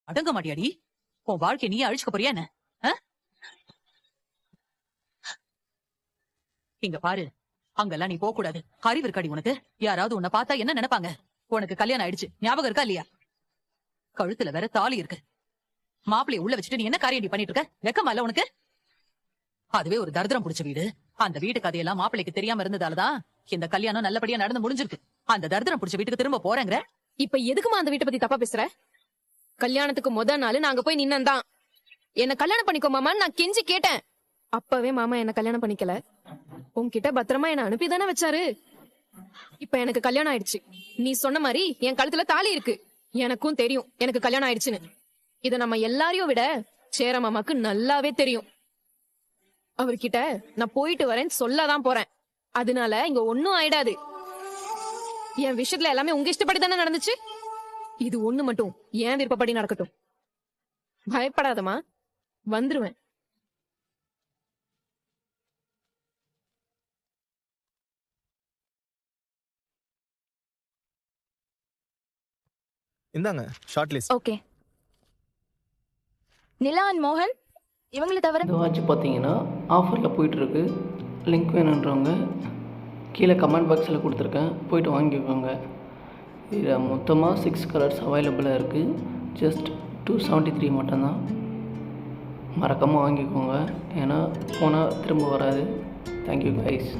அடங்க மாட்டியாடி? உன் வாழ்க்கை நீயே அழிச்சுக்க போறியா என்ன? இங்க பாரு, அங்கெல்லாம் நீ போக கூடாது. அறிவு இருக்காடி உனக்கு? யாராவது உன்னை பார்த்தா என்ன நினைப்பாங்க? உனக்கு கல்யாணம் ஆயிடுச்சு, ஞாபகம் இருக்கா இல்லையா? கழுத்துல வேற தாலி இருக்கு. மாப்பிளைய உள்ள வச்சுட்டு நீ என்ன காரியம் பண்ணிட்டு இருக்க? வெக்கமா இல்ல உனக்கு? அதுவே ஒரு தரித்திரம் புடிச்ச வீடு. அந்த வீட்டு கதையெல்லாம் மாப்பிளைக்கு தெரியாம இருந்ததாலதான் இந்த கல்யாணம் நல்லபடியா நடந்து முடிஞ்சிருக்கு. அந்த தரித்திரம் புடிச்ச வீட்டுக்கு திரும்ப போறேங்கிற? இப்ப எதுக்குமா அந்த வீட்டை பத்தி தப்பா பேசுற? கல்யாணத்துக்கு முத நாள் நாங்க போய் நின்னந்தான். என்ன கல்யாணம் பண்ணிக்கோ மாமான்னு நான் கெஞ்சி கேட்டேன். அப்பவே மாமா என்ன கல்யாணம் பண்ணிக்கல. உன்கிட்ட பத்திரமா என்ன அனுப்பிதானே வச்சாரு. இப்ப எனக்கு கல்யாணம் ஆயிடுச்சு. நீ சொன்ன மாதிரி என் கழுத்துல தாலி இருக்கு. எனக்கும் தெரியும் எனக்கு கல்யாணம் ஆயிடுச்சுன்னு. இத நம்ம எல்லாரையும் விட சேர மாமாக்கு நல்லாவே தெரியும். அவர்கிட்ட நான் போயிட்டு வரேன்னு சொல்லதான் போறேன். அதனால இங்க ஒன்னும் ஆயிடாது. என் விஷயத்துல எல்லாமே உங்க இஷ்டப்படி தானே நடந்துச்சு. இது ஒண்ணு மட்டும் ஏன் விருப்பப்படி நடக்கட்டும். பயப்படாதமா, வந்துருவேன். இந்தாங்க short list. Okay. Nila and மோகன் இவங்களை தவிர இந்த வாட்ச் பார்த்தீங்கன்னா ஆஃபரில் போயிட்டுருக்கு. லிங்க் வேணுன்றவங்க கீழே கமெண்ட் பாக்ஸில் கொடுத்துருக்கேன், போயிட்டு வாங்கிக்கோங்க. இதில் மொத்தமாக 6 கலர்ஸ் அவைலபிளாக இருக்குது. ஜஸ்ட் 273 மட்டும்தான். மறக்காமல் வாங்கிக்கோங்க, ஏன்னா போனால் திரும்ப வராது. Thank you guys.